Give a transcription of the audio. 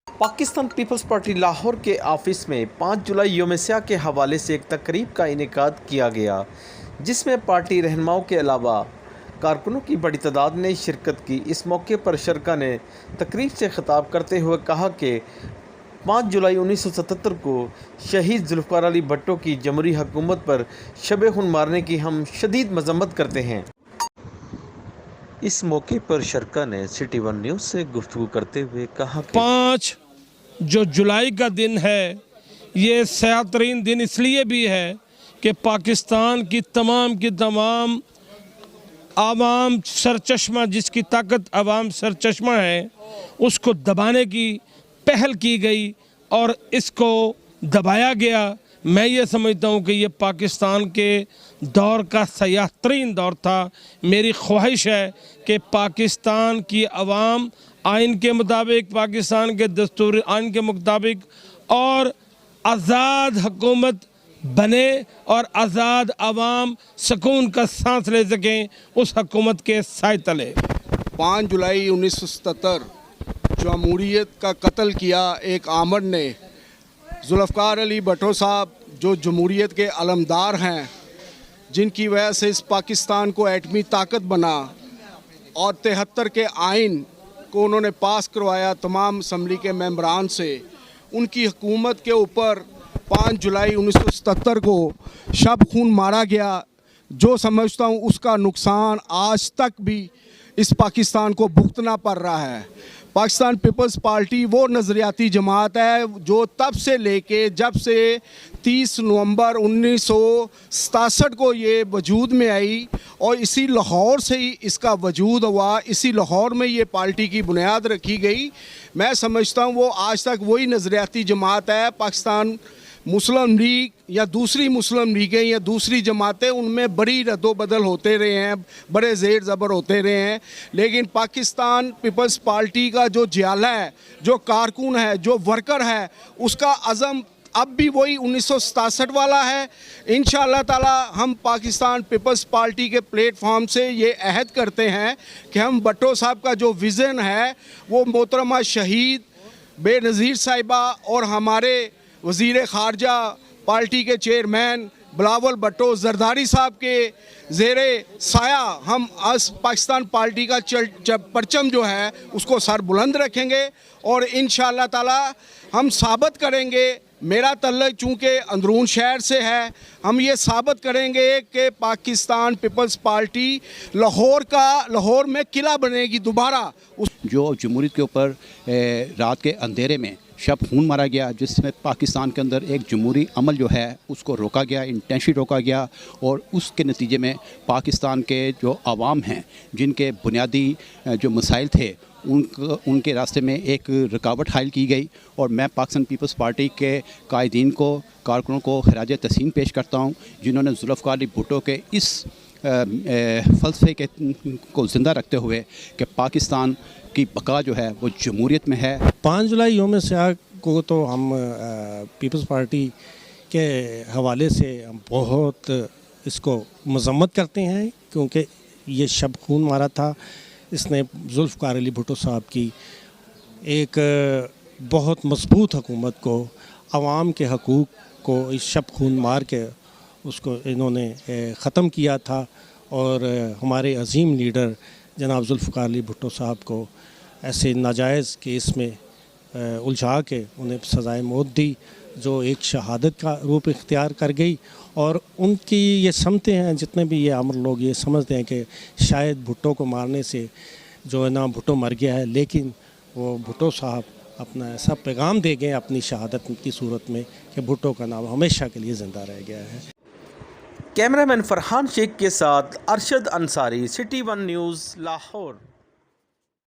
Pakistan peoples party Lahore के office में 5 जुलाई यौम स्याह के हवाले से एक तकरीब का इनेकाद किया गया, जिसमें पार्टी रहनुमाओं के अलावा कारकुनों की बड़ी तादाद ने शिरकत की। इस मौके पर शरका ने तकरीब से खिताब करते हुए कहा कि 5 जुलाई 1977 को शहीद जुल्फ़िकार अली भुट्टो की जमहूरी हुकूमत पर शब खून मारने की हम शदीद मजम्मत करते हैं। इस मौके पर शरका ने सिटी वन न्यूज़ से गुफ्तगू करते हुए कहा कि 5 जो जुलाई का दिन है, ये स्याह तरीन दिन इसलिए भी है कि पाकिस्तान की तमाम आवाम सरचश्मा, जिसकी ताकत आवाम सरचश्मा है, उसको दबाने की पहल की गई और इसको दबाया गया। मैं ये समझता हूँ कि ये पाकिस्तान के दौर का सयाह तरीन दौर था। मेरी ख्वाहिश है कि पाकिस्तान की आवाम आइन के मुताबिक, पाकिस्तान के दस्तूर आइन के मुताबिक और आज़ाद हुकूमत बने और आज़ाद आवाम सुकून का सांस ले सकें उस हुकूमत के साए तले। 5 जुलाई 1977 जमहूरियत का कत्ल किया एक आमर ने, जुल्फ़िकार अली भुट्टो साहब जो जमहूरियत के अलमदार हैं, जिनकी वजह से इस पाकिस्तान को एटमी ताकत बना और 73 के आइन को उन्होंने पास करवाया तमाम असम्बली के मेंबरान से। उनकी हुकूमत के ऊपर 5 जुलाई 1977 को शब खून मारा गया। जो समझता हूँ उसका नुकसान आज तक भी इस पाकिस्तान को भुगतना पड़ रहा है। पाकिस्तान पीपल्स पार्टी वो नज़रियाती जमात है जो तब से लेके जब से 30 नवंबर 1967 को ये वजूद में आई और इसी लाहौर से ही इसका वजूद हुआ, इसी लाहौर में ये पार्टी की बुनियाद रखी गई। मैं समझता हूँ वो आज तक वही नज़रियाती जमात है। पाकिस्तान मुस्लिम लीग या दूसरी मुस्लिम लीगें या दूसरी जमातें, उनमें बड़ी रद्दोबदल होते रहे हैं, बड़े ज़ेर ज़बर होते रहे हैं, लेकिन पाकिस्तान पीपल्स पार्टी का जो जियाला है, जो कारकुन है, जो वर्कर है, उसका अज़म अब भी वही 1967 वाला है। इंशाअल्लाह ताला हम पाकिस्तान पीपल्स पार्टी के प्लेटफॉर्म से ये अहद करते हैं कि हम भुट्टो साहब का जो विज़न है वो मोहतरमा शहीद बेनज़ीर साहिबा और हमारे वज़ीर ख़ारजा पार्टी के चेयरमैन बिलावल भुट्टो ज़रदारी साहब के ज़ेरे साया हम आज पाकिस्तान पार्टी का परचम जो है उसको सर बुलंद रखेंगे और इंशाअल्लाह ताला हम साबित करेंगे। मेरा तल्लुक चूँकि अंदरून शहर से है, हम ये साबित करेंगे कि पाकिस्तान पीपल्स पार्टी लाहौर में किला बनेगी दोबारा। जो जमहूरियत के ऊपर रात के अंधेरे में शब खून मारा गया, जिसमें पाकिस्तान के अंदर एक जमहूरी अमल जो है उसको रोका गया, इंटेंशनली रोका गया और उसके नतीजे में पाकिस्तान के जो आवाम हैं, जिनके बुनियादी जो मसाइल थे उनके रास्ते में एक रुकावट हायल की गई। और मैं पाकिस्तान पीपल्स पार्टी के कायदीन को, कारकुनों को खराज तहसीन पेश करता हूँ, जिन्होंने जुल्फ़िकार अली भुट्टो के इस फ़लसफ़े को ज़िंदा रखते हुए कि पाकिस्तान की बका जो है वो जमहूरियत में है। 5 जुलाई यौम स्याह को तो हम पीपल्स पार्टी के हवाले से हम बहुत इसको मज़म्मत करते हैं, क्योंकि ये शब खून मारा था। इसने जुल्फ़िकार अली भुट्टो साहब की एक बहुत मजबूत हुकूमत को, आवाम के हकूक़ को इस शब खून मार के उसको इन्होंने ख़त्म किया था और हमारे अजीम लीडर जनाब जुल्फ़िकार अली भुट्टो साहब को ऐसे नाजायज़ केस में उलझा के उन्हें सज़ाए मौत दी, जो एक शहादत का रूप इख्तियार कर गई। और उनकी ये समझते हैं, जितने भी ये आमर लोग ये समझते हैं कि शायद भुट्टो को मारने से जो है ना भुट्टो मर गया है, लेकिन वो भुट्टो साहब अपना ऐसा पैगाम दे गए अपनी शहादत की सूरत में कि भुट्टो का नाम हमेशा के लिए ज़िंदा रह गया है। कैमरामैन फरहान शेख के साथ Arshad Ansari, city one news, Lahore.